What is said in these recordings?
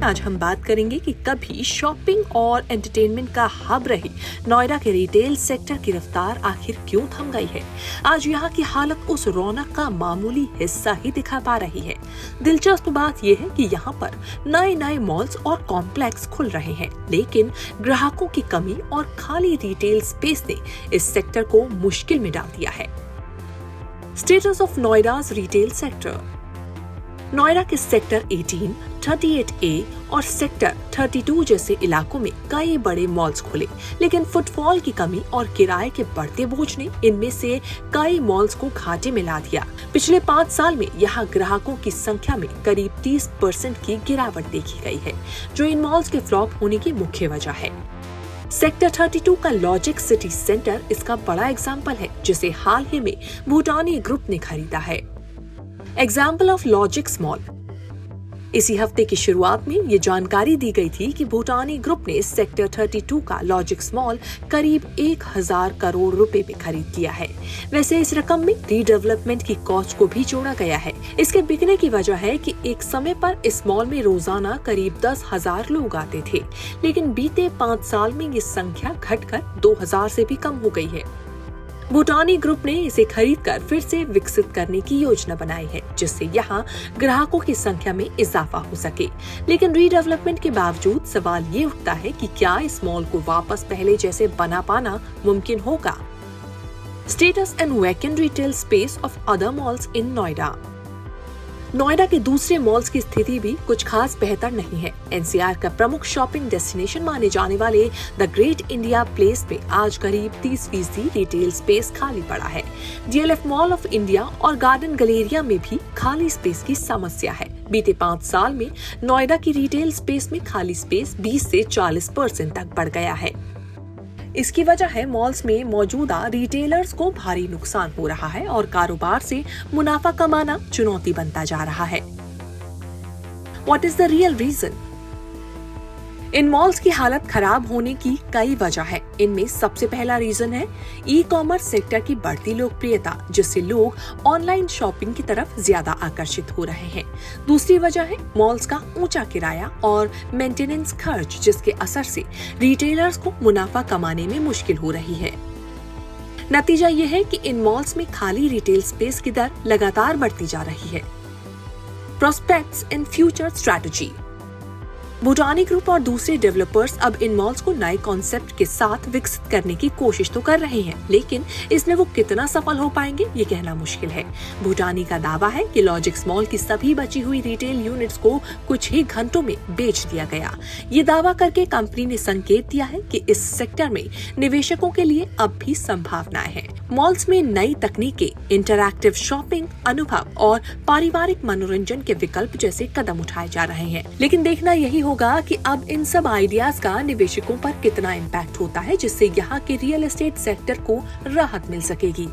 आज हम बात करेंगे कि कभी शॉपिंग और एंटरटेनमेंट का हब रही नोएडा के रिटेल सेक्टर की रफ्तार आखिर क्यों थम गई है। आज यहाँ की हालत उस रौनक का मामूली हिस्सा ही दिखा पा रही है। दिलचस्प बात यह है कि यहाँ पर नए नए मॉल्स और कॉम्प्लेक्स खुल रहे हैं, लेकिन ग्राहकों की कमी और खाली रिटेल स्पेस ने इस सेक्टर को मुश्किल में डाल दिया है। Status of Noida's retail sector. Noida के सेक्टर 18, 38A और सेक्टर 32 जैसे इलाकों में कई बड़े मॉल्स खुले, लेकिन फुटफॉल की कमी और किराए के बढ़ते बोझ ने इनमें से कई मॉल्स को घाटे में ला दिया। पिछले 5 साल में यहाँ ग्राहकों की संख्या में करीब 30% की गिरावट देखी गई है, जो इन मॉल्स के फ्लॉप होने की मुख्य वजह है। सेक्टर 32 का लॉजिक सिटी सेंटर इसका बड़ा एग्जाम्पल है, जिसे हाल ही में भूटानी ग्रुप ने खरीदा है। Example of logics mall. इसी हफ्ते की शुरुआत में ये जानकारी दी गई थी कि भूटानी ग्रुप ने सेक्टर 32 का लॉजिक्स मॉल करीब 1000 करोड़ रुपए में खरीद लिया है। वैसे इस रकम में रीडेवलपमेंट की कॉस्ट को भी जोड़ा गया है। इसके बिकने की वजह है कि एक समय पर इस मॉल में रोजाना करीब 10,000 लोग आते थे, लेकिन बीते 5 साल में ये संख्या घटकर 2000 से भी कम हो गई है। भूटानी ग्रुप ने इसे खरीदकर फिर से विकसित करने की योजना बनाई है, जिससे यहाँ ग्राहकों की संख्या में इजाफा हो सके। लेकिन रीडेवलपमेंट के बावजूद सवाल ये उठता है कि क्या इस मॉल को वापस पहले जैसे बना पाना मुमकिन होगा। Status and vacant retail space of other malls in Noida. Noida के दूसरे मॉल्स की स्थिति भी कुछ खास बेहतर नहीं है। एनसीआर का प्रमुख शॉपिंग डेस्टिनेशन माने जाने वाले द ग्रेट इंडिया प्लेस में आज करीब 30% रिटेल स्पेस खाली पड़ा है। डीएलएफ मॉल ऑफ इंडिया और गार्डन गैलेरिया में भी खाली स्पेस की समस्या है। बीते 5 साल में नोएडा की रिटेल स्पेस में खाली स्पेस 20 से 40% तक बढ़ गया है। इसकी वजह है मॉल्स में मौजूदा रिटेलर्स को भारी नुकसान हो रहा है और कारोबार से मुनाफा कमाना चुनौती बनता जा रहा है। What is the real reason? In malls की हालत खराब होने की कई वजह है। इनमें सबसे पहला रीजन है ई कॉमर्स सेक्टर की बढ़ती लोकप्रियता, जिससे लोग ऑनलाइन शॉपिंग की तरफ ज्यादा आकर्षित हो रहे हैं। दूसरी वजह है मॉल्स का ऊंचा किराया और मेंटेनेंस खर्च, जिसके असर से रिटेलर्स को मुनाफा कमाने में मुश्किल हो रही है। नतीजा यह है कि इन मॉल्स में खाली रिटेल स्पेस की दर लगातार बढ़ती जा रही है। Prospects in future strategy. Bhutani group और दूसरे डेवलपर्स अब इन मॉल्स को नए कॉन्सेप्ट के साथ विकसित करने की कोशिश तो कर रहे हैं, लेकिन इसमें वो कितना सफल हो पाएंगे ये कहना मुश्किल है। भूटानी का दावा है कि लॉजिक्स मॉल की सभी बची हुई रिटेल यूनिट्स को कुछ ही घंटों में बेच दिया गया। ये दावा करके कंपनी ने संकेत दिया है कि इस सेक्टर में निवेशकों के लिए अब भी संभावनाएं हैं। मॉल्स में नई तकनीकें, इंटरैक्टिव शॉपिंग अनुभव और पारिवारिक मनोरंजन के विकल्प जैसे कदम उठाए जा रहे हैं, लेकिन देखना यही होगा कि अब इन सब आइडियाज का निवेशकों पर कितना इम्पैक्ट होता है, जिससे यहाँ के रियल एस्टेट सेक्टर को राहत मिल सकेगी।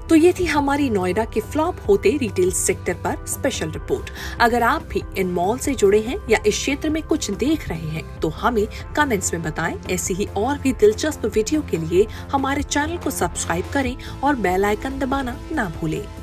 तो ये थी हमारी नोएडा के फ्लॉप होते रिटेल सेक्टर पर स्पेशल रिपोर्ट। अगर आप भी इन मॉल से जुड़े हैं या इस क्षेत्र में कुछ देख रहे हैं तो हमें कमेंट्स में बताएं। ऐसी ही और भी दिलचस्प वीडियो के लिए हमारे चैनल को सब्सक्राइब करें और बेल आइकन दबाना ना भूलें।